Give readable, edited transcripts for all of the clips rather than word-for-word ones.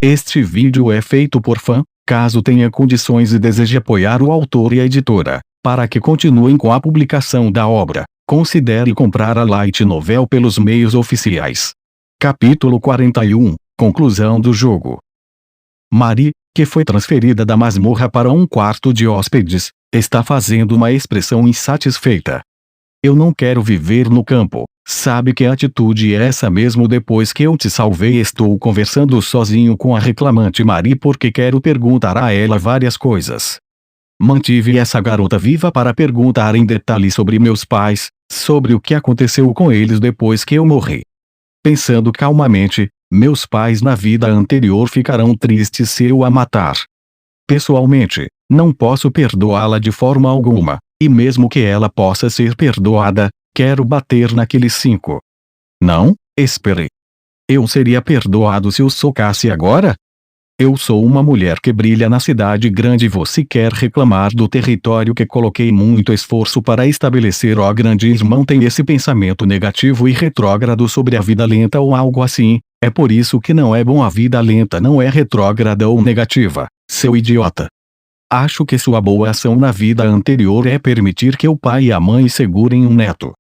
Este vídeo é feito por fã. Caso tenha condições e deseje apoiar o autor e a editora, para que continuem com a publicação da obra, considere comprar a Light Novel pelos meios oficiais. Capítulo 41 – Conclusão do jogo. Marie, que foi transferida da masmorra para um quarto de hóspedes, está fazendo uma expressão insatisfeita. Eu não quero viver no campo. Sabe que atitude é essa mesmo depois que eu te salvei? Estou conversando sozinho com a reclamante Marie porque quero perguntar a ela várias coisas. Mantive essa garota viva para perguntar em detalhes sobre meus pais, sobre o que aconteceu com eles depois que eu morri. Pensando calmamente, meus pais na vida anterior ficarão tristes se eu a matar. Pessoalmente, não posso perdoá-la de forma alguma, e mesmo que ela possa ser perdoada, quero bater naqueles 5. Não, espere. Eu seria perdoado se eu socasse agora? Eu sou uma mulher que brilha na cidade grande e você quer reclamar do território que coloquei muito esforço para estabelecer. O grande irmão tem esse pensamento negativo e retrógrado sobre a vida lenta ou algo assim. É por isso que não é bom. A vida lenta não é retrógrada ou negativa, seu idiota. Acho que sua boa ação na vida anterior é permitir que o pai e a mãe segurem um neto.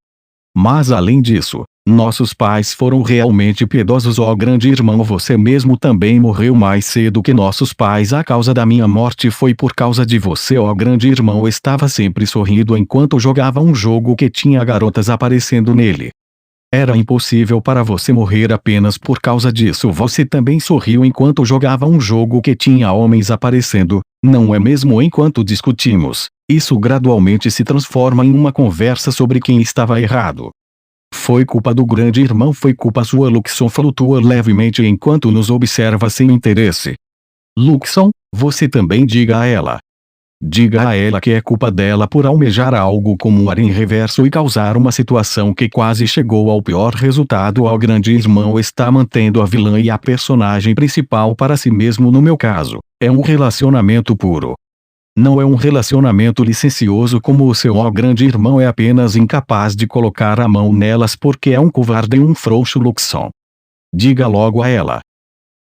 Mas além disso, nossos pais foram realmente piedosos. Ó grande irmão, você mesmo também morreu mais cedo que nossos pais. A causa da minha morte foi por causa de você. Ó grande irmão estava sempre sorrindo enquanto jogava um jogo que tinha garotas aparecendo nele. Era impossível para você morrer apenas por causa disso. Você também sorriu enquanto jogava um jogo que tinha homens aparecendo, não é mesmo? Enquanto discutimos, isso gradualmente se transforma em uma conversa sobre quem estava errado. Foi culpa do grande irmão, foi culpa sua. Luxon flutua levemente enquanto nos observa sem interesse. Luxon, você também diga a ela. Diga a ela que é culpa dela por almejar algo como um harém reverso e causar uma situação que quase chegou ao pior resultado. O grande irmão está mantendo a vilã e a personagem principal para si mesmo. No meu caso, é um relacionamento puro. Não é um relacionamento licencioso como o seu. O grande irmão é apenas incapaz de colocar a mão nelas porque é um covarde e um frouxo. Luxon. Diga logo a ela.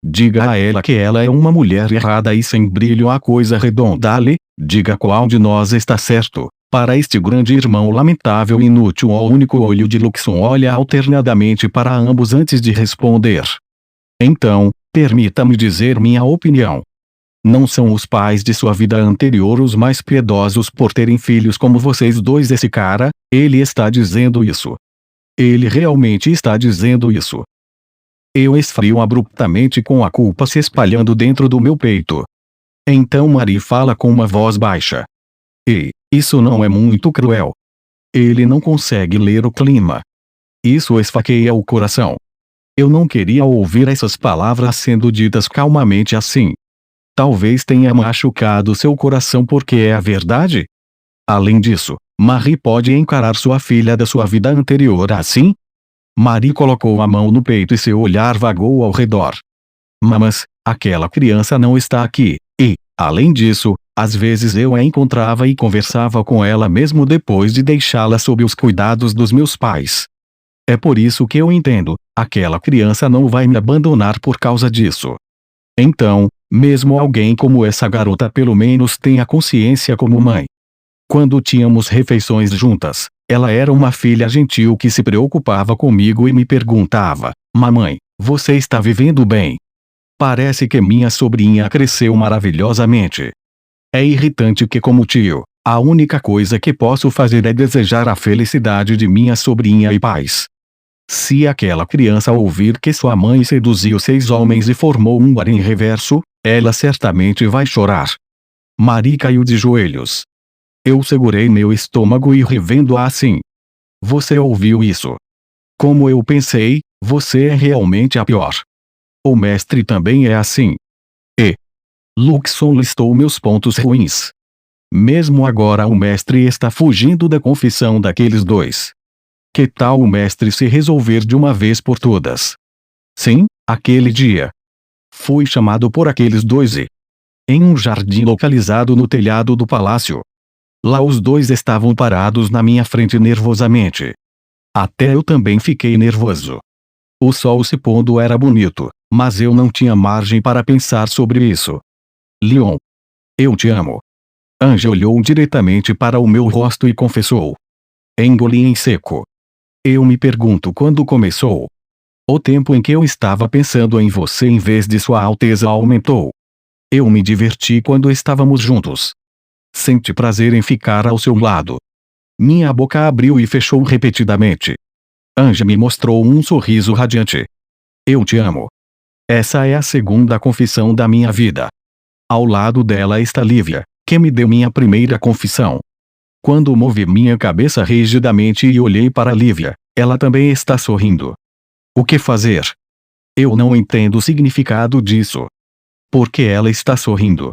Diga a ela que ela é uma mulher errada e sem brilho. A coisa redonda ali. Diga qual de nós está certo. Para este grande irmão lamentável e inútil, o único olho de Luxon olha alternadamente para ambos antes de responder. Então, permita-me dizer minha opinião. Não são os pais de sua vida anterior os mais piedosos por terem filhos como vocês dois. Esse cara, ele está dizendo isso. Ele realmente está dizendo isso. Eu esfrio abruptamente com a culpa se espalhando dentro do meu peito. Então Marie fala com uma voz baixa. Ei, isso não é muito cruel? Ele não consegue ler o clima. Isso esfaqueia o coração. Eu não queria ouvir essas palavras sendo ditas calmamente assim. Talvez tenha machucado seu coração porque é a verdade? Além disso, Marie pode encarar sua filha da sua vida anterior assim? Marie colocou a mão no peito e seu olhar vagou ao redor. Mas, aquela criança não está aqui, e, além disso, às vezes eu a encontrava e conversava com ela mesmo depois de deixá-la sob os cuidados dos meus pais. É por isso que eu entendo, aquela criança não vai me abandonar por causa disso. Então, mesmo alguém como essa garota pelo menos tenha consciência como mãe. Quando tínhamos refeições juntas, ela era uma filha gentil que se preocupava comigo e me perguntava: mamãe, você está vivendo bem? Parece que minha sobrinha cresceu maravilhosamente. É irritante que como tio, a única coisa que posso fazer é desejar a felicidade de minha sobrinha e paz. Se aquela criança ouvir que sua mãe seduziu 6 homens e formou um harém reverso, ela certamente vai chorar. Marie caiu de joelhos. Eu segurei meu estômago e revendo-a assim. Você ouviu isso? Como eu pensei, você é realmente a pior. O mestre também é assim. E Luxon listou meus pontos ruins. Mesmo agora o mestre está fugindo da confissão daqueles 2. Que tal o mestre se resolver de uma vez por todas? Sim, aquele dia. Fui chamado por aqueles 2 e, em um jardim localizado no telhado do palácio. Lá os 2 estavam parados na minha frente nervosamente. Até eu também fiquei nervoso. O sol se pondo era bonito, mas eu não tinha margem para pensar sobre isso. Leon. Eu te amo. Ange olhou diretamente para o meu rosto e confessou. Engoli em seco. Eu me pergunto quando começou. O tempo em que eu estava pensando em você em vez de Sua Alteza aumentou. Eu me diverti quando estávamos juntos. Senti prazer em ficar ao seu lado. Minha boca abriu e fechou repetidamente. Ange me mostrou um sorriso radiante. Eu te amo. Essa é a segunda confissão da minha vida. Ao lado dela está Lívia, que me deu minha primeira confissão. Quando movi minha cabeça rigidamente e olhei para Lívia, ela também está sorrindo. O que fazer? Eu não entendo o significado disso. Por que ela está sorrindo?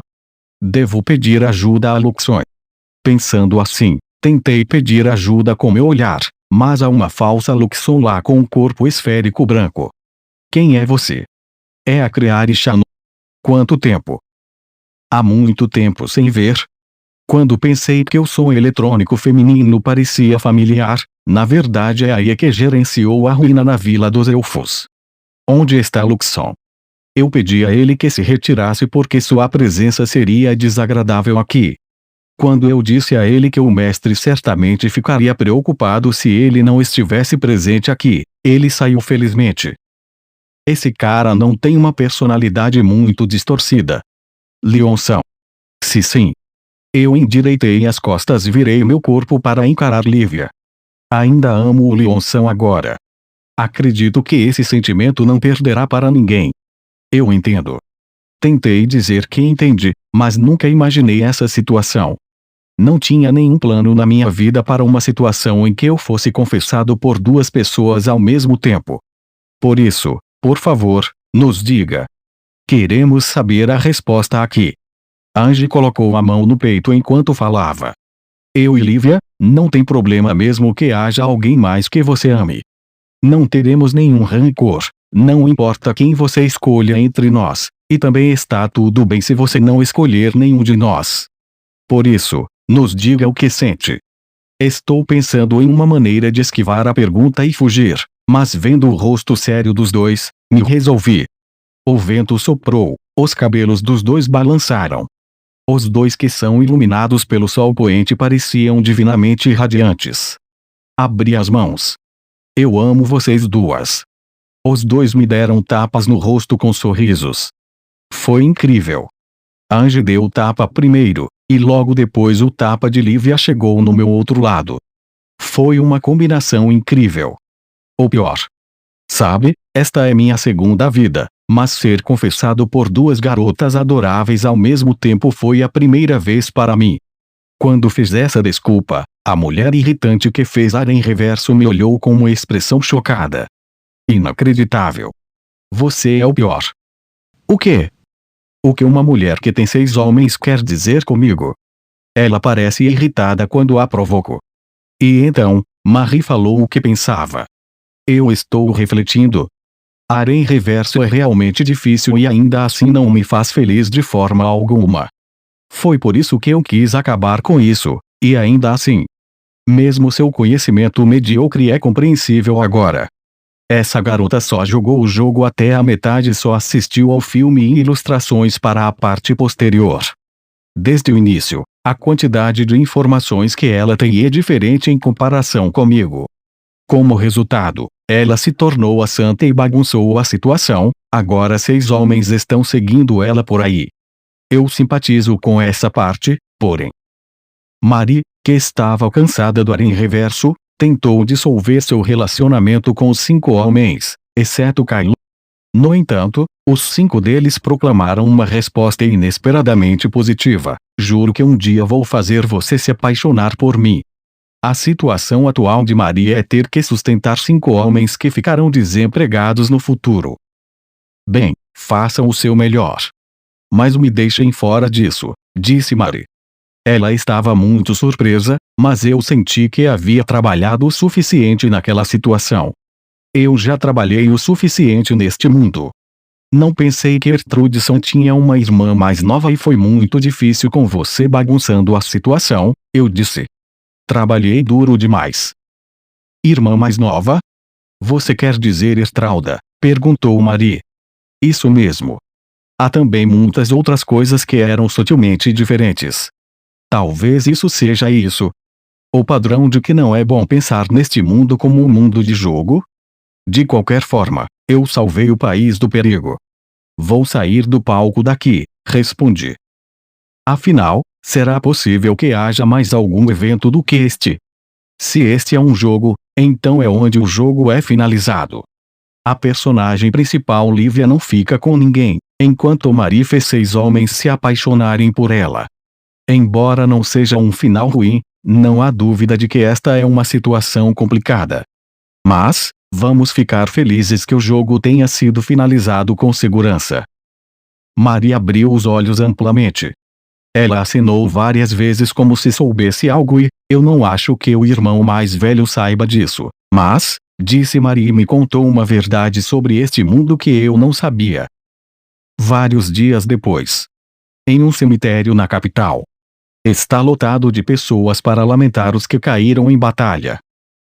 Devo pedir ajuda a Luxon. Pensando assim, tentei pedir ajuda com meu olhar, mas há uma falsa Luxon lá com um corpo esférico branco. Quem é você? É a Creare Chanu. Quanto tempo? Há muito tempo sem ver. Quando pensei que o som eletrônico feminino parecia familiar, na verdade é aí que gerenciou a ruína na Vila dos Elfos. Onde está Luxon? Eu pedi a ele que se retirasse porque sua presença seria desagradável aqui. Quando eu disse a ele que o mestre certamente ficaria preocupado se ele não estivesse presente aqui, ele saiu felizmente. Esse cara não tem uma personalidade muito distorcida. Leonção. Se sim. Eu endireitei as costas e virei meu corpo para encarar Lívia. Ainda amo o Leonção agora. Acredito que esse sentimento não perderá para ninguém. Eu entendo. Tentei dizer que entendi, mas nunca imaginei essa situação. Não tinha nenhum plano na minha vida para uma situação em que eu fosse confessado por duas pessoas ao mesmo tempo. Por isso, por favor, nos diga. Queremos saber a resposta aqui. Ange colocou a mão no peito enquanto falava. Eu e Lívia, não tem problema mesmo que haja alguém mais que você ame. Não teremos nenhum rancor, não importa quem você escolha entre nós, e também está tudo bem se você não escolher nenhum de nós. Por isso, nos diga o que sente. Estou pensando em uma maneira de esquivar a pergunta e fugir, mas vendo o rosto sério dos dois, me resolvi. O vento soprou, os cabelos dos dois balançaram. Os dois que são iluminados pelo sol poente pareciam divinamente radiantes. Abri as mãos. Eu amo vocês duas. Os dois me deram tapas no rosto com sorrisos. Foi incrível. Ange deu o tapa primeiro, e logo depois o tapa de Lívia chegou no meu outro lado. Foi uma combinação incrível. Ou pior. Sabe, esta é minha segunda vida. Mas ser confessado por duas garotas adoráveis ao mesmo tempo foi a primeira vez para mim. Quando fiz essa desculpa, a mulher irritante que fez ar em reverso me olhou com uma expressão chocada. Inacreditável. Você é o pior. O quê? O que uma mulher que tem 6 homens quer dizer comigo? Ela parece irritada quando a provoco. E então, Marie falou o que pensava. Eu estou refletindo. Ar em reverso é realmente difícil e ainda assim não me faz feliz de forma alguma. Foi por isso que eu quis acabar com isso, e ainda assim. Mesmo seu conhecimento medíocre é compreensível agora. Essa garota só jogou o jogo até a metade e só assistiu ao filme e ilustrações para a parte posterior. Desde o início, a quantidade de informações que ela tem é diferente em comparação comigo. Como resultado, ela se tornou a santa e bagunçou a situação, agora 6 homens estão seguindo ela por aí. Eu simpatizo com essa parte, porém. Marie, que estava cansada do ar em reverso, tentou dissolver seu relacionamento com os 5 homens, exceto Kylo. No entanto, os 5 deles proclamaram uma resposta inesperadamente positiva. Juro que um dia vou fazer você se apaixonar por mim. A situação atual de Maria é ter que sustentar 5 homens que ficarão desempregados no futuro. Bem, façam o seu melhor. Mas me deixem fora disso, disse Marie. Ela estava muito surpresa, mas eu senti que havia trabalhado o suficiente naquela situação. Eu já trabalhei o suficiente neste mundo. Não pensei que Ertrudson tinha uma irmã mais nova e foi muito difícil com você bagunçando a situação, eu disse. Trabalhei duro demais. Irmã mais nova? Você quer dizer Estralda? Perguntou Marie. Isso mesmo. Há também muitas outras coisas que eram sutilmente diferentes. Talvez isso seja isso. O padrão de que não é bom pensar neste mundo como um mundo de jogo? De qualquer forma, eu salvei o país do perigo. Vou sair do palco daqui, respondi. Afinal, será possível que haja mais algum evento do que este? Se este é um jogo, então é onde o jogo é finalizado. A personagem principal Lívia não fica com ninguém, enquanto Marie fez 6 homens se apaixonarem por ela. Embora não seja um final ruim, não há dúvida de que esta é uma situação complicada. Mas, vamos ficar felizes que o jogo tenha sido finalizado com segurança. Marie abriu os olhos amplamente. Ela acenou várias vezes como se soubesse algo e, eu não acho que o irmão mais velho saiba disso, mas, disse Marie e me contou uma verdade sobre este mundo que eu não sabia. Vários dias depois. Em um cemitério na capital. Está lotado de pessoas para lamentar os que caíram em batalha.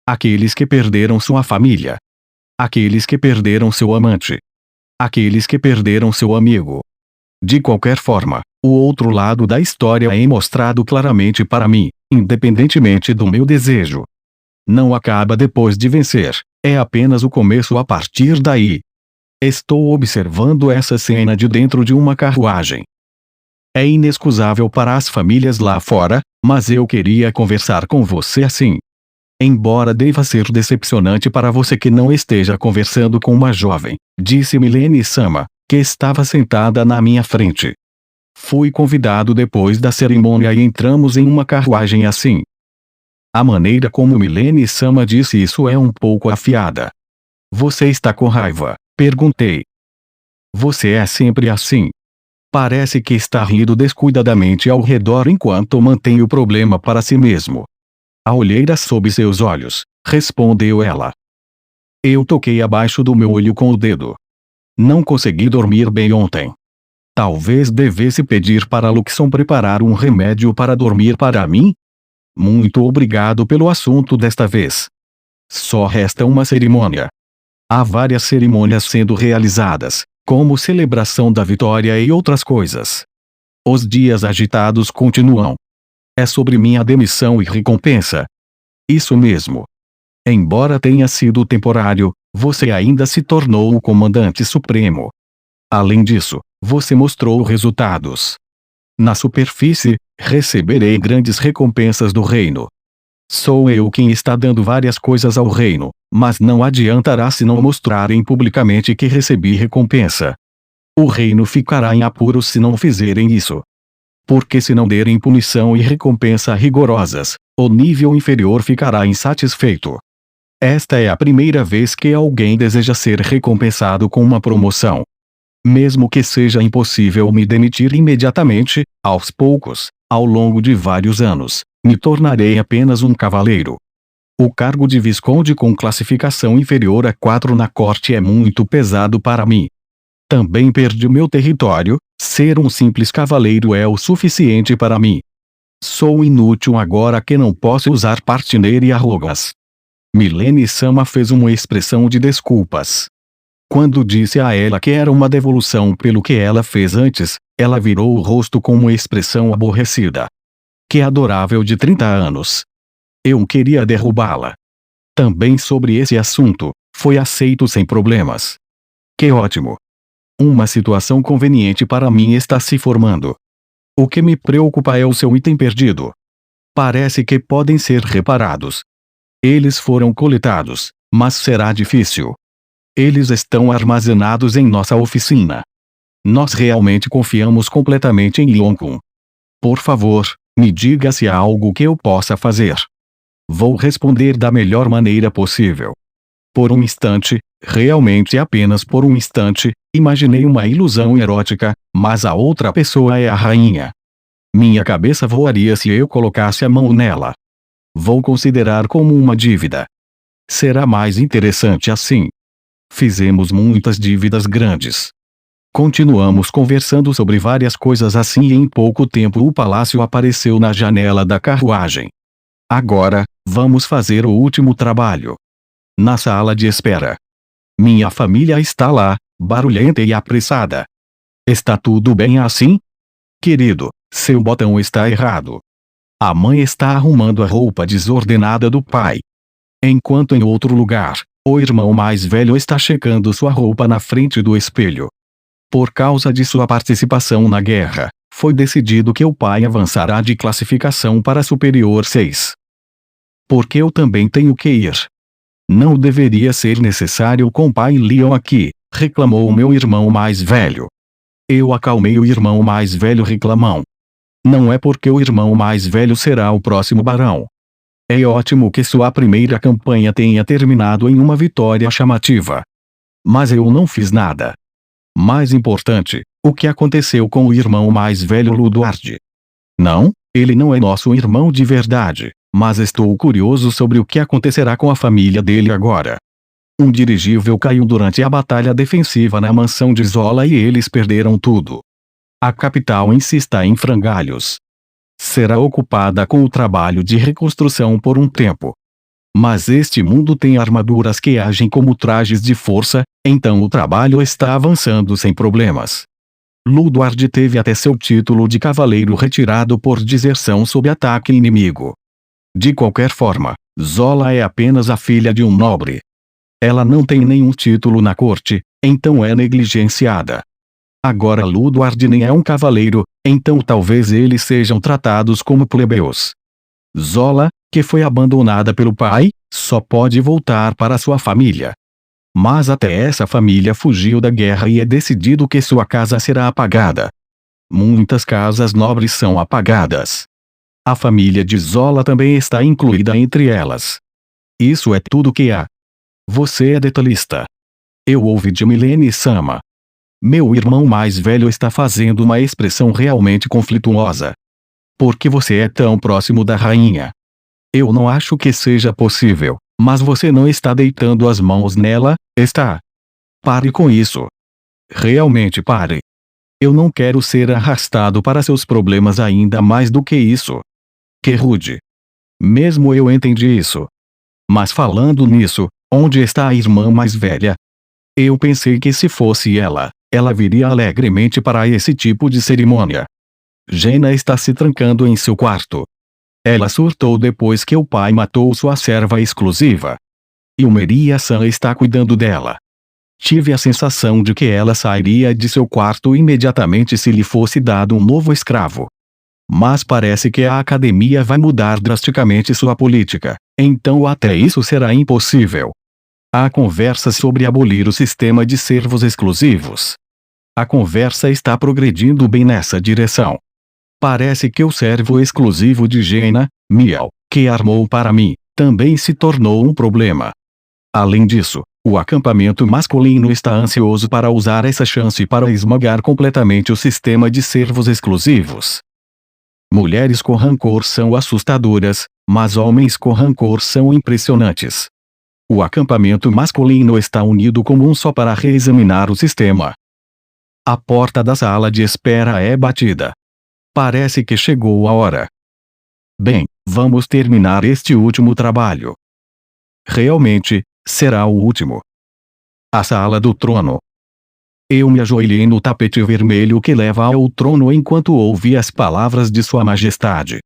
Aqueles que perderam sua família. Aqueles que perderam seu amante. Aqueles que perderam seu amigo. De qualquer forma, o outro lado da história é mostrado claramente para mim, independentemente do meu desejo. Não acaba depois de vencer, é apenas o começo a partir daí. Estou observando essa cena de dentro de uma carruagem. É inexcusável para as famílias lá fora, mas eu queria conversar com você assim. Embora deva ser decepcionante para você que não esteja conversando com uma jovem, disse Milene Sama, que estava sentada na minha frente. Fui convidado depois da cerimônia e entramos em uma carruagem assim. A maneira como Milene Sama disse isso é um pouco afiada. Você está com raiva? Perguntei. Você é sempre assim. Parece que está rindo descuidadamente ao redor enquanto mantém o problema para si mesmo. A olheira sob seus olhos, respondeu ela. Eu toquei abaixo do meu olho com o dedo. Não consegui dormir bem ontem. Talvez devesse pedir para Luxon preparar um remédio para dormir para mim? Muito obrigado pelo assunto desta vez. Só resta uma cerimônia. Há várias cerimônias sendo realizadas, como celebração da vitória e outras coisas. Os dias agitados continuam. É sobre minha demissão e recompensa. Isso mesmo. Embora tenha sido temporário, você ainda se tornou o comandante supremo. Além disso, você mostrou resultados. Na superfície, receberei grandes recompensas do reino. Sou eu quem está dando várias coisas ao reino, mas não adiantará se não mostrarem publicamente que recebi recompensa. O reino ficará em apuros se não fizerem isso. Porque se não derem punição e recompensa rigorosas, o nível inferior ficará insatisfeito. Esta é a primeira vez que alguém deseja ser recompensado com uma promoção. Mesmo que seja impossível me demitir imediatamente, aos poucos, ao longo de vários anos, me tornarei apenas um cavaleiro. O cargo de visconde com classificação inferior a 4 na corte é muito pesado para mim. Também perdi meu território, ser um simples cavaleiro é o suficiente para mim. Sou inútil agora que não posso usar Partner e arrogas. Milene Sama fez uma expressão de desculpas. Quando disse a ela que era uma devolução pelo que ela fez antes, ela virou o rosto com uma expressão aborrecida. Que adorável de 30 anos. Eu queria derrubá-la. Também sobre esse assunto, foi aceito sem problemas. Que ótimo. Uma situação conveniente para mim está se formando. O que me preocupa é o seu item perdido. Parece que podem ser reparados. Eles foram coletados, mas será difícil. Eles estão armazenados em nossa oficina. Nós realmente confiamos completamente em Lyonkun. Por favor, me diga se há algo que eu possa fazer. Vou responder da melhor maneira possível. Por um instante, realmente apenas por um instante, imaginei uma ilusão erótica, mas a outra pessoa é a rainha. Minha cabeça voaria se eu colocasse a mão nela. Vou considerar como uma dívida. Será mais interessante assim. Fizemos muitas dívidas grandes. Continuamos conversando sobre várias coisas assim e em pouco tempo o palácio apareceu na janela da carruagem. Agora, vamos fazer o último trabalho. Na sala de espera. Minha família está lá, barulhenta e apressada. Está tudo bem assim? Querido, seu botão está errado. A mãe está arrumando a roupa desordenada do pai. Enquanto em outro lugar, o irmão mais velho está checando sua roupa na frente do espelho. Por causa de sua participação na guerra, foi decidido que o pai avançará de classificação para Superior 6. Porque eu também tenho que ir. Não deveria ser necessário com pai Leon aqui, reclamou o meu irmão mais velho. Eu acalmei o irmão mais velho reclamão. Não é porque o irmão mais velho será o próximo barão. É ótimo que sua primeira campanha tenha terminado em uma vitória chamativa. Mas eu não fiz nada. Mais importante, o que aconteceu com o irmão mais velho Ludoard? Não, ele não é nosso irmão de verdade, mas estou curioso sobre o que acontecerá com a família dele agora. Um dirigível caiu durante a batalha defensiva na mansão de Zola e eles perderam tudo. A capital em si está em frangalhos. Será ocupada com o trabalho de reconstrução por um tempo. Mas este mundo tem armaduras que agem como trajes de força, então o trabalho está avançando sem problemas. Ludoard teve até seu título de cavaleiro retirado por deserção sob ataque inimigo. De qualquer forma, Zola é apenas a filha de um nobre. Ela não tem nenhum título na corte, então é negligenciada. Agora Ludoard nem é um cavaleiro, então talvez eles sejam tratados como plebeus. Zola, que foi abandonada pelo pai, só pode voltar para sua família. Mas até essa família fugiu da guerra e é decidido que sua casa será apagada. Muitas casas nobres são apagadas. A família de Zola também está incluída entre elas. Isso é tudo que há. Você é detalhista. Eu ouvi de Milene Sama. Meu irmão mais velho está fazendo uma expressão realmente conflituosa. Por que você é tão próximo da rainha? Eu não acho que seja possível, mas você não está deitando as mãos nela, está? Pare com isso. Realmente pare. Eu não quero ser arrastado para seus problemas ainda mais do que isso. Que rude. Mesmo eu entendi isso. Mas falando nisso, onde está a irmã mais velha? Eu pensei que se fosse ela viria alegremente para esse tipo de cerimônia. Jaina está se trancando em seu quarto. Ela surtou depois que o pai matou sua serva exclusiva. E o Meria-san está cuidando dela. Tive a sensação de que ela sairia de seu quarto imediatamente se lhe fosse dado um novo escravo. Mas parece que a academia vai mudar drasticamente sua política, então até isso será impossível. Há conversas sobre abolir o sistema de servos exclusivos. A conversa está progredindo bem nessa direção. Parece que o servo exclusivo de Jaina, Miel, que armou para mim, também se tornou um problema. Além disso, o acampamento masculino está ansioso para usar essa chance para esmagar completamente o sistema de servos exclusivos. Mulheres com rancor são assustadoras, mas homens com rancor são impressionantes. O acampamento masculino está unido como um só para reexaminar o sistema. A porta da sala de espera é batida. Parece que chegou a hora. Bem, vamos terminar este último trabalho. Realmente, será o último. A sala do trono. Eu me ajoelhei no tapete vermelho que leva ao trono enquanto ouvi as palavras de Sua Majestade.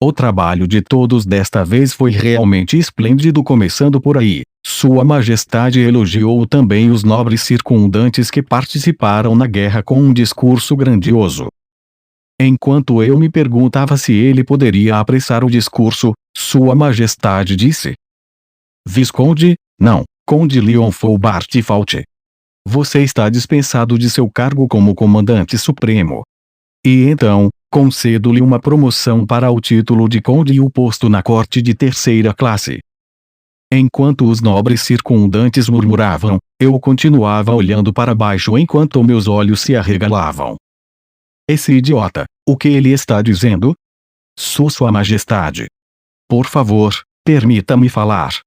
O trabalho de todos desta vez foi realmente esplêndido, começando por aí. Sua Majestade elogiou também os nobres circundantes que participaram na guerra com um discurso grandioso. Enquanto eu me perguntava se ele poderia apressar o discurso, Sua Majestade disse: Visconde, não, Conde Leon Foubart Fault. Você está dispensado de seu cargo como comandante supremo. E então, concedo-lhe uma promoção para o título de conde e o posto na corte de terceira classe. Enquanto os nobres circundantes murmuravam, eu continuava olhando para baixo enquanto meus olhos se arregalavam. Esse idiota, o que ele está dizendo? Sua Majestade. Por favor, permita-me falar.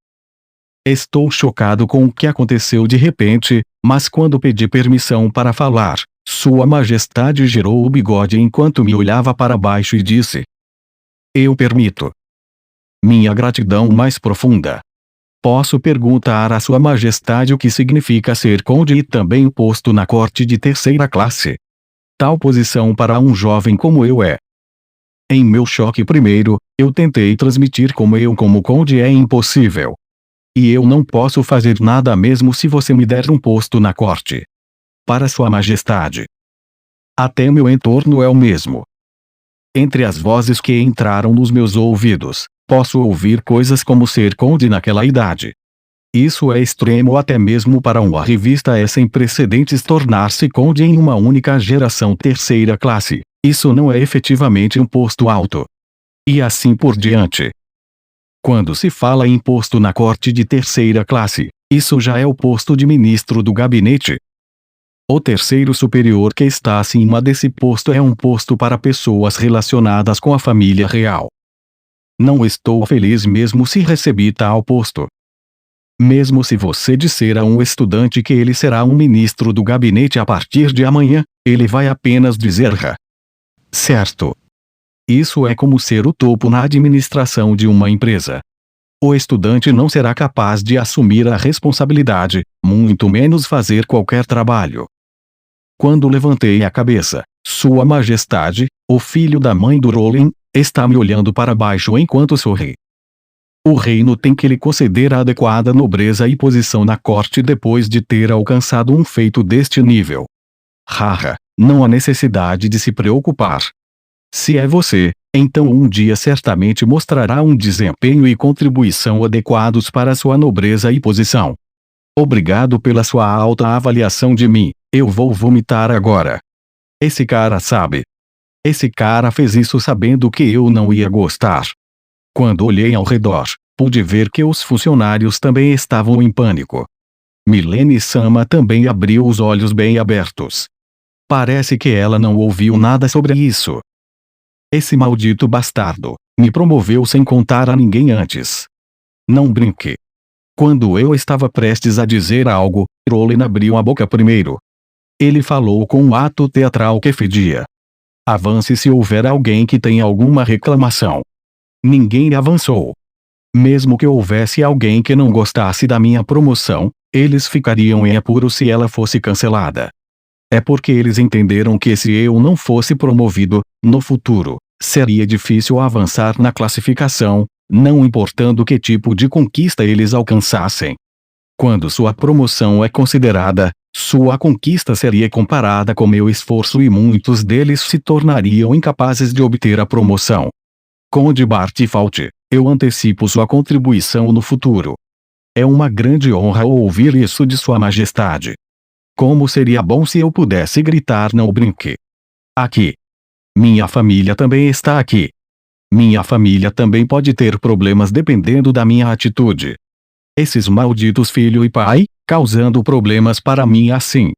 Estou chocado com o que aconteceu de repente, mas quando pedi permissão para falar, Sua Majestade girou o bigode enquanto me olhava para baixo e disse: Eu permito. Minha gratidão mais profunda. Posso perguntar a Sua Majestade o que significa ser conde e também posto na corte de terceira classe? Tal posição para um jovem como eu é. Em meu choque primeiro, eu tentei transmitir como conde é impossível. E eu não posso fazer nada mesmo se você me der um posto na corte. Para Sua Majestade. Até meu entorno é o mesmo. Entre as vozes que entraram nos meus ouvidos, posso ouvir coisas como ser conde naquela idade. Isso é extremo até mesmo para uma revista sem precedentes tornar-se conde em uma única geração terceira classe. Isso não é efetivamente um posto alto. E assim por diante. Quando se fala em posto na corte de terceira classe, isso já é o posto de ministro do gabinete. O terceiro superior que está acima desse posto é um posto para pessoas relacionadas com a família real. Não estou feliz mesmo se recebi tal posto. Mesmo se você disser a um estudante que ele será um ministro do gabinete a partir de amanhã, ele vai apenas dizer: certo. Isso é como ser o topo na administração de uma empresa. O estudante não será capaz de assumir a responsabilidade, muito menos fazer qualquer trabalho. Quando levantei a cabeça, Sua Majestade, o filho da mãe do Rowling, está me olhando para baixo enquanto sorri. O reino tem que lhe conceder a adequada nobreza e posição na corte depois de ter alcançado um feito deste nível. Haha, não há necessidade de se preocupar. Se é você, então um dia certamente mostrará um desempenho e contribuição adequados para sua nobreza e posição. Obrigado pela sua alta avaliação de mim, eu vou vomitar agora. Esse cara sabe. Esse cara fez isso sabendo que eu não ia gostar. Quando olhei ao redor, pude ver que os funcionários também estavam em pânico. Milene Sama também abriu os olhos bem abertos. Parece que ela não ouviu nada sobre isso. Esse maldito bastardo me promoveu sem contar a ninguém antes. Não brinque. Quando eu estava prestes a dizer algo, Rowling abriu a boca primeiro. Ele falou com um ato teatral que fedia. Avance se houver alguém que tenha alguma reclamação. Ninguém avançou. Mesmo que houvesse alguém que não gostasse da minha promoção, eles ficariam em apuro se ela fosse cancelada. É porque eles entenderam que se eu não fosse promovido, no futuro, seria difícil avançar na classificação, não importando que tipo de conquista eles alcançassem. Quando sua promoção é considerada, sua conquista seria comparada com meu esforço e muitos deles se tornariam incapazes de obter a promoção. Conde Bartifalt, eu antecipo sua contribuição no futuro. É uma grande honra ouvir isso de Sua Majestade. Como seria bom se eu pudesse gritar não brinque. Aqui. Minha família também está aqui. Minha família também pode ter problemas dependendo da minha atitude. Esses malditos filho e pai, causando problemas para mim assim.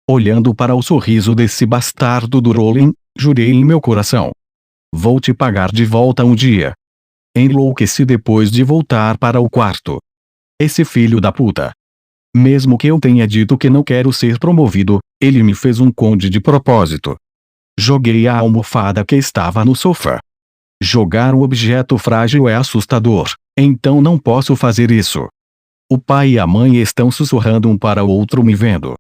Olhando para o sorriso desse bastardo do Rowling, jurei em meu coração. Vou te pagar de volta um dia. Enlouqueci depois de voltar para o quarto. Esse filho da puta. Mesmo que eu tenha dito que não quero ser promovido, ele me fez um conde de propósito. Joguei a almofada que estava no sofá. Jogar um objeto frágil é assustador, então não posso fazer isso. O pai e a mãe estão sussurrando um para o outro me vendo.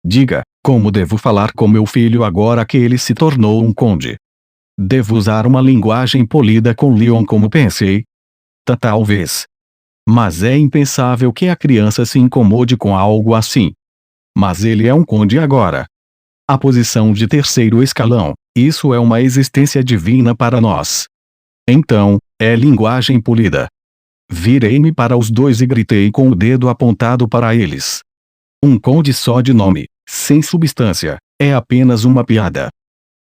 Diga, como devo falar com meu filho agora que ele se tornou um conde? Devo usar uma linguagem polida com Leon como pensei? Talvez. Mas é impensável que a criança se incomode com algo assim. Mas ele é um conde agora. A posição de terceiro escalão, isso é uma existência divina para nós. Então, é linguagem polida. Virei-me para os dois e gritei com o dedo apontado para eles. Um conde só de nome, sem substância, é apenas uma piada.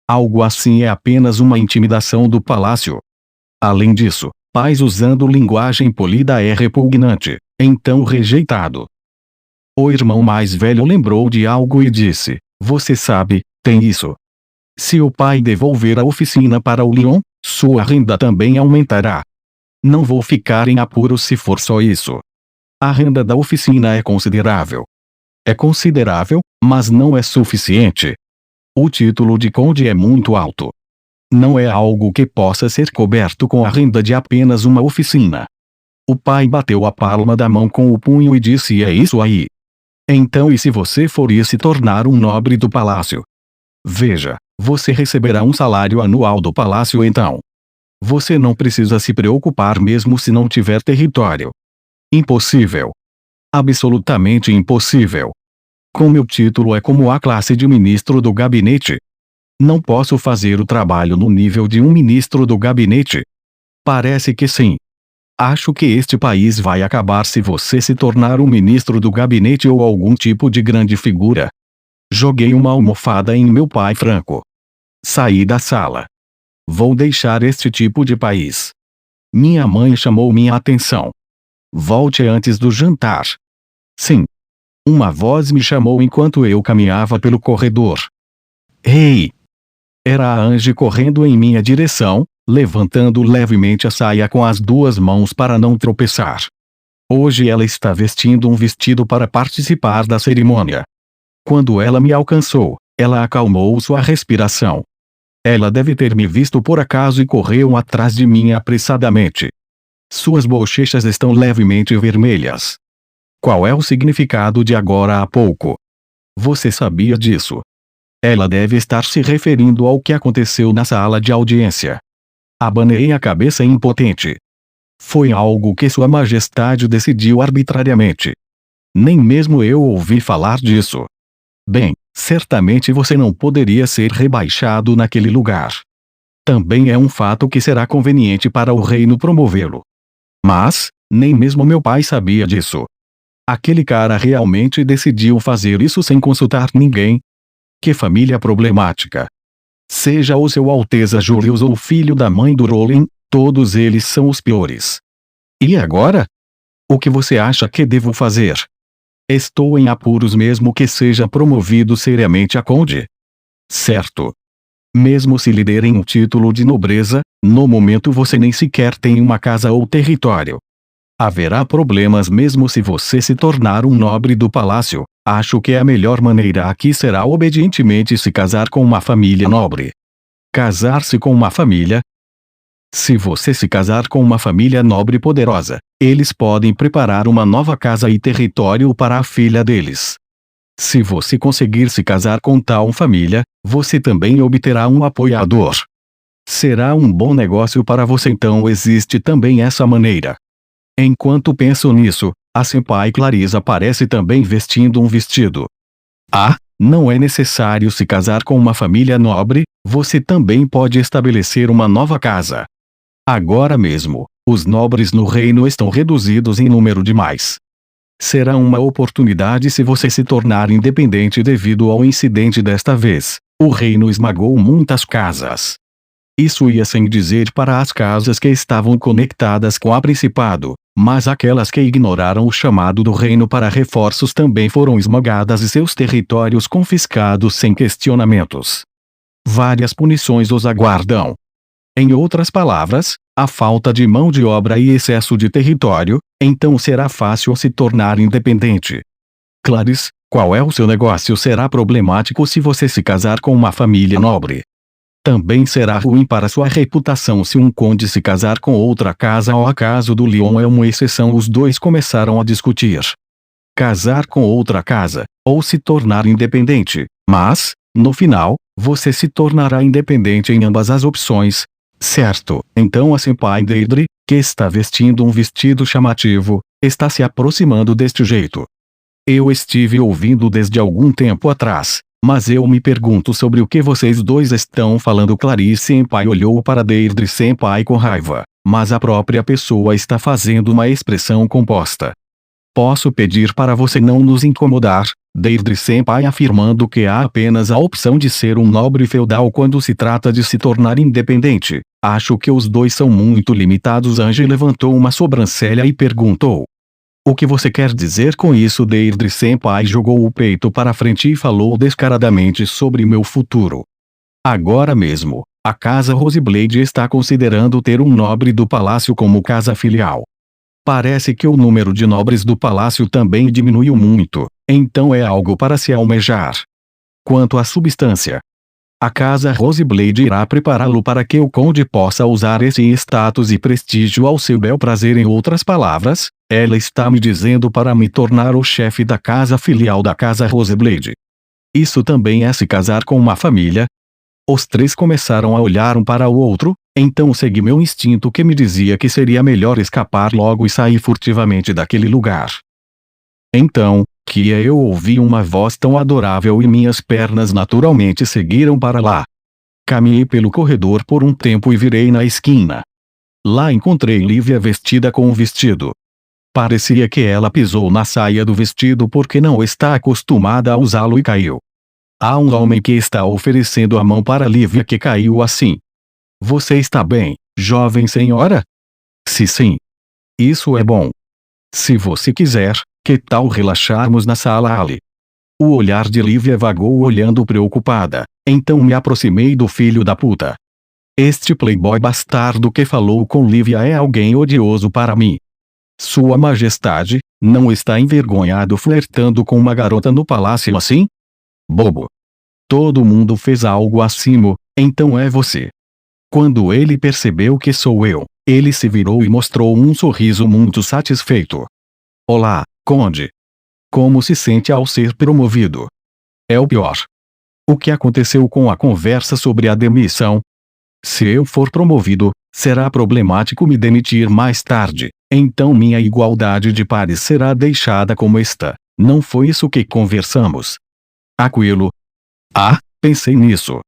Algo assim é apenas uma intimidação do palácio. Além disso, pais usando linguagem polida é repugnante, então rejeitado. O irmão mais velho lembrou de algo e disse, você sabe, tem isso. Se o pai devolver a oficina para o Leon, sua renda também aumentará. Não vou ficar em apuros se for só isso. A renda da oficina é considerável. É considerável, mas não é suficiente. O título de conde é muito alto. Não é algo que possa ser coberto com a renda de apenas uma oficina. O pai bateu a palma da mão com o punho e disse: é isso aí. Então, e se você for e se tornar um nobre do palácio? Veja, você receberá um salário anual do palácio então. Você não precisa se preocupar mesmo se não tiver território. Impossível. Absolutamente impossível. Com meu título é como a classe de ministro do gabinete. Não posso fazer o trabalho no nível de um ministro do gabinete? Parece que sim. Acho que este país vai acabar se você se tornar um ministro do gabinete ou algum tipo de grande figura. Joguei uma almofada em meu pai Franco. Saí da sala. Vou deixar este tipo de país. Minha mãe chamou minha atenção. Volte antes do jantar. Sim. Uma voz me chamou enquanto eu caminhava pelo corredor. Ei! Era a Angie correndo em minha direção, levantando levemente a saia com as duas mãos para não tropeçar. Hoje ela está vestindo um vestido para participar da cerimônia. Quando ela me alcançou, ela acalmou sua respiração. Ela deve ter me visto por acaso e correu atrás de mim apressadamente. Suas bochechas estão levemente vermelhas. Qual é o significado de agora há pouco? Você sabia disso? Ela deve estar se referindo ao que aconteceu na sala de audiência. Abanei a cabeça impotente. Foi algo que Sua Majestade decidiu arbitrariamente. Nem mesmo eu ouvi falar disso. Bem, certamente você não poderia ser rebaixado naquele lugar. Também é um fato que será conveniente para o reino promovê-lo. Mas, nem mesmo meu pai sabia disso. Aquele cara realmente decidiu fazer isso sem consultar ninguém? Que família problemática. Seja o Seu Alteza Julius ou o filho da mãe do Rowling, todos eles são os piores. E agora? O que você acha que devo fazer? Estou em apuros mesmo que seja promovido seriamente a conde? Certo. Mesmo se lhe derem um título de nobreza, no momento você nem sequer tem uma casa ou território. Haverá problemas mesmo se você se tornar um nobre do palácio. Acho que a melhor maneira aqui será obedientemente se casar com uma família nobre. Casar-se com uma família? Se você se casar com uma família nobre e poderosa, eles podem preparar uma nova casa e território para a filha deles. Se você conseguir se casar com tal família, você também obterá um apoiador. Será um bom negócio para você então existe também essa maneira. Enquanto penso nisso, a senpai Clarissa parece também vestindo um vestido. Ah, não é necessário se casar com uma família nobre, você também pode estabelecer uma nova casa. Agora mesmo, os nobres no reino estão reduzidos em número demais. Será uma oportunidade se você se tornar independente devido ao incidente desta vez. O reino esmagou muitas casas. Isso ia sem dizer para as casas que estavam conectadas com a principado, mas aquelas que ignoraram o chamado do reino para reforços também foram esmagadas e seus territórios confiscados sem questionamentos. Várias punições os aguardam. Em outras palavras, a falta de mão de obra e excesso de território, então será fácil se tornar independente. Clarice, qual é o seu negócio? Será problemático se você se casar com uma família nobre. Também será ruim para sua reputação se um conde se casar com outra casa. O caso do Lyon é uma exceção. Os dois começaram a discutir. Casar com outra casa, ou se tornar independente, mas, no final, você se tornará independente em ambas as opções. Certo, então a senpai Deirdre, que está vestindo um vestido chamativo, está se aproximando deste jeito. Eu estive ouvindo desde algum tempo atrás, mas eu me pergunto sobre o que vocês dois estão falando. Clarice senpai olhou para Deirdre senpai com raiva, mas a própria pessoa está fazendo uma expressão composta. Posso pedir para você não nos incomodar? Deirdre senpai afirmando que há apenas a opção de ser um nobre feudal quando se trata de se tornar independente. Acho que os dois são muito limitados. Angie levantou uma sobrancelha e perguntou. O que você quer dizer com isso? Deirdre senpai jogou o peito para frente e falou descaradamente sobre meu futuro. Agora mesmo, a casa Roseblade está considerando ter um nobre do palácio como casa filial. Parece que o número de nobres do palácio também diminuiu muito, então é algo para se almejar. Quanto à substância, A casa Roseblade irá prepará-lo para que o conde possa usar esse status e prestígio ao seu bel prazer. Em outras palavras, ela está me dizendo para me tornar o chefe da casa filial da casa Roseblade. Isso também é se casar com uma família? Os três começaram a olhar um para o outro, então segui meu instinto que me dizia que seria melhor escapar logo e sair furtivamente daquele lugar. Então, eu ouvi uma voz tão adorável e minhas pernas naturalmente seguiram para lá. Caminhei pelo corredor por um tempo e virei na esquina. Lá encontrei Lívia vestida com um vestido. Parecia que ela pisou na saia do vestido porque não está acostumada a usá-lo e caiu. Há um homem que está oferecendo a mão para Lívia que caiu assim. Você está bem, jovem senhora? Sim. Isso é bom. Se você quiser, que tal relaxarmos na sala ali? O olhar de Lívia vagou olhando preocupada, então me aproximei do filho da puta. Este playboy bastardo que falou com Lívia é alguém odioso para mim. Sua Majestade, não está envergonhado flertando com uma garota no palácio assim? Bobo. Todo mundo fez algo assim, então é você. Quando ele percebeu que sou eu, ele se virou e mostrou um sorriso muito satisfeito. Olá, conde. Como se sente ao ser promovido? É o pior. O que aconteceu com a conversa sobre a demissão? Se eu for promovido, será problemático me demitir mais tarde, então minha igualdade de pares será deixada como está. Não foi isso que conversamos. Aquilo. Pensei nisso.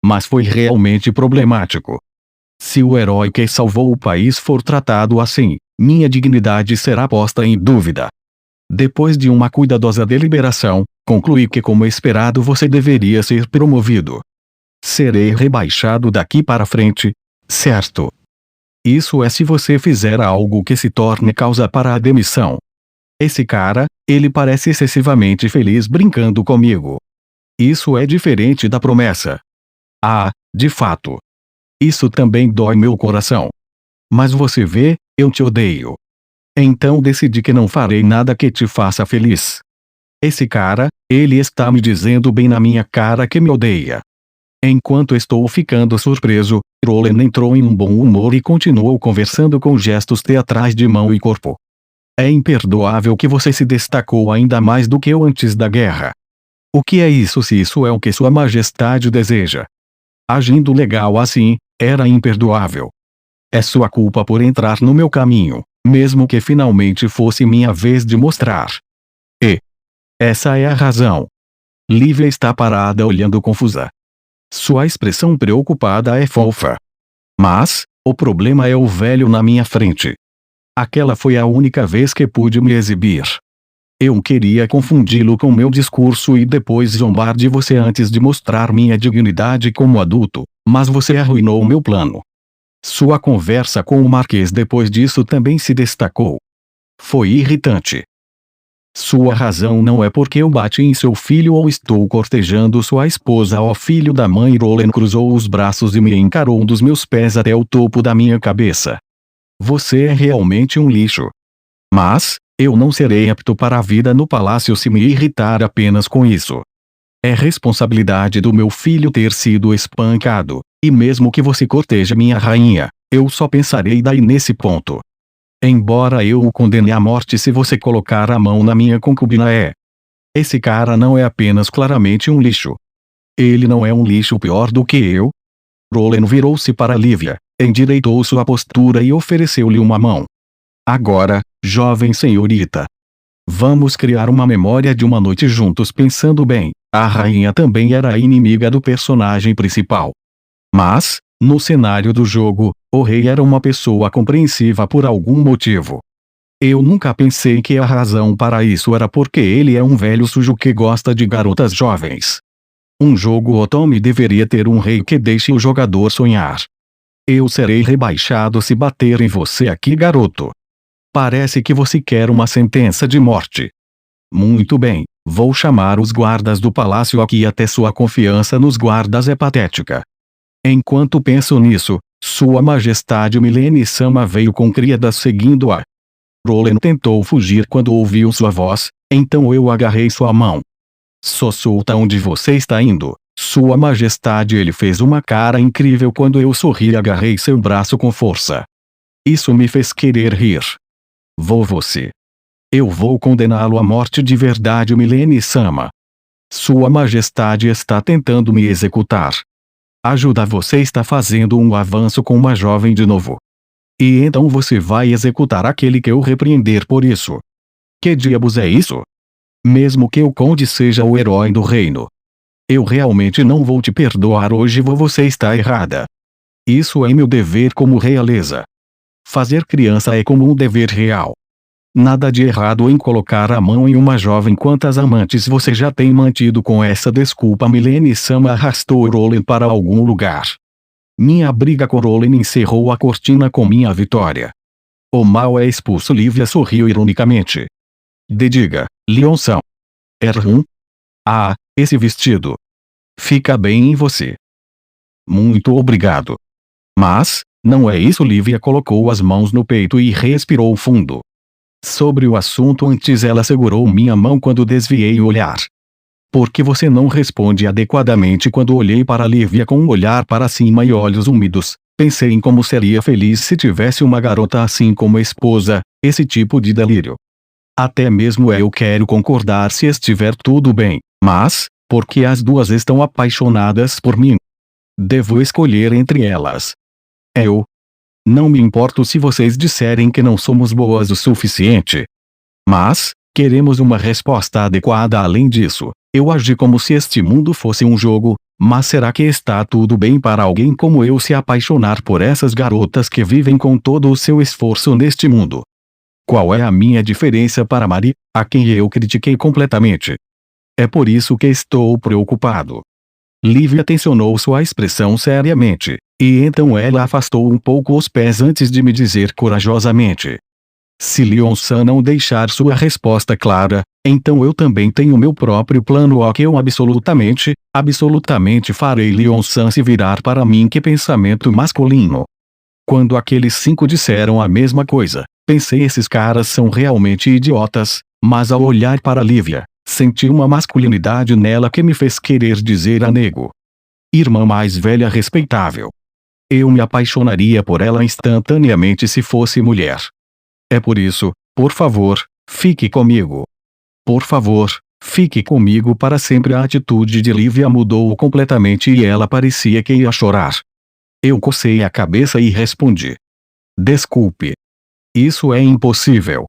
Mas foi realmente problemático. Se o herói que salvou o país for tratado assim, minha dignidade será posta em dúvida. Depois de uma cuidadosa deliberação, concluí que como esperado você deveria ser promovido. Serei rebaixado daqui para frente, certo? Isso é se você fizer algo que se torne causa para a demissão. Esse cara, ele parece excessivamente feliz brincando comigo. Isso é diferente da promessa. De fato. Isso também dói meu coração. Mas você vê, eu te odeio. Então decidi que não farei nada que te faça feliz. Esse cara, ele está me dizendo bem na minha cara que me odeia. Enquanto estou ficando surpreso, Roland entrou em um bom humor e continuou conversando com gestos teatrais de mão e corpo. É imperdoável que você se destacou ainda mais do que eu antes da guerra. O que é isso se isso é o que Sua Majestade deseja? Agindo legal assim, era imperdoável. É sua culpa por entrar no meu caminho, mesmo que finalmente fosse minha vez de mostrar. E essa é a razão. Lívia está parada olhando confusa. Sua expressão preocupada é fofa. Mas, o problema é o velho na minha frente. Aquela foi a única vez que pude me exibir. Eu queria confundi-lo com meu discurso e depois zombar de você antes de mostrar minha dignidade como adulto, mas você arruinou meu plano. Sua conversa com o Marquês depois disso também se destacou. Foi irritante. Sua razão não é porque eu bati em seu filho ou estou cortejando sua esposa. Ó filho da mãe. Roland cruzou os braços e me encarou dos meus pés até o topo da minha cabeça. Você é realmente um lixo. Mas, eu não serei apto para a vida no palácio se me irritar apenas com isso. É responsabilidade do meu filho ter sido espancado, e mesmo que você corteje minha rainha, eu só pensarei daí nesse ponto. Embora eu o condene à morte se você colocar a mão na minha concubina esse cara não é apenas claramente um lixo. Ele não é um lixo pior do que eu? Roland virou-se para Lívia, endireitou sua postura e ofereceu-lhe uma mão. Agora, jovem senhorita. Vamos criar uma memória de uma noite juntos. Pensando bem, a rainha também era a inimiga do personagem principal. Mas, no cenário do jogo, o rei era uma pessoa compreensiva por algum motivo. Eu nunca pensei que a razão para isso era porque ele é um velho sujo que gosta de garotas jovens. Um jogo Otome deveria ter um rei que deixe o jogador sonhar. Eu serei rebaixado se bater em você aqui, garoto. Parece que você quer uma sentença de morte. Muito bem, vou chamar os guardas do palácio aqui. Até sua confiança nos guardas é patética. Enquanto penso nisso, Sua Majestade Milene Sama veio com criadas seguindo-a. Roland tentou fugir quando ouviu sua voz, então eu agarrei sua mão. Só solta onde você está indo, Sua Majestade, ele fez uma cara incrível quando eu sorri e agarrei seu braço com força. Isso me fez querer rir. Você. Eu vou condená-lo à morte de verdade, Milene-sama. Sua Majestade está tentando me executar. Ajuda, você está fazendo um avanço com uma jovem de novo. E então você vai executar aquele que eu repreender por isso. Que diabos é isso? Mesmo que o conde seja o herói do reino. Eu realmente não vou te perdoar hoje, você está errada. Isso é meu dever como realeza. Fazer criança é como um dever real. Nada de errado em colocar a mão em uma jovem. Quantas amantes você já tem mantido com essa desculpa? Milene-sama arrastou Rollin para algum lugar. Minha briga com Rollin encerrou a cortina com minha vitória. O mal é expulso. Lívia sorriu ironicamente. Diga, Leonção. Ah, esse vestido. Fica bem em você. Muito obrigado. Mas, não é isso. Lívia colocou as mãos no peito e respirou fundo. Sobre o assunto antes, ela segurou minha mão quando desviei o olhar. Por que você não responde adequadamente? Quando olhei para Lívia com um olhar para cima e olhos úmidos, pensei em como seria feliz se tivesse uma garota assim como esposa, esse tipo de delírio. Até mesmo eu quero concordar se estiver tudo bem, mas, porque as duas estão apaixonadas por mim? Devo escolher entre elas. Eu não me importo se vocês disserem que não somos boas o suficiente. Mas, queremos uma resposta adequada. Além disso, eu agi como se este mundo fosse um jogo, mas será que está tudo bem para alguém como eu se apaixonar por essas garotas que vivem com todo o seu esforço neste mundo? Qual é a minha diferença para Marie, a quem eu critiquei completamente? É por isso que estou preocupado. Lívia tensionou sua expressão seriamente, e então ela afastou um pouco os pés antes de me dizer corajosamente. Se Leon-san não deixar sua resposta clara, então eu também tenho meu próprio plano. O que eu absolutamente farei Leon-san se virar para mim. Que pensamento masculino. Quando aqueles 5 disseram a mesma coisa, pensei, esses caras são realmente idiotas, mas ao olhar para Lívia, senti uma masculinidade nela que me fez querer dizer a nego. Irmã mais velha respeitável. Eu me apaixonaria por ela instantaneamente se fosse mulher. É por isso, por favor, fique comigo. Por favor, fique comigo para sempre. A atitude de Lívia mudou completamente e ela parecia que ia chorar. Eu cocei a cabeça e respondi. Desculpe. Isso é impossível.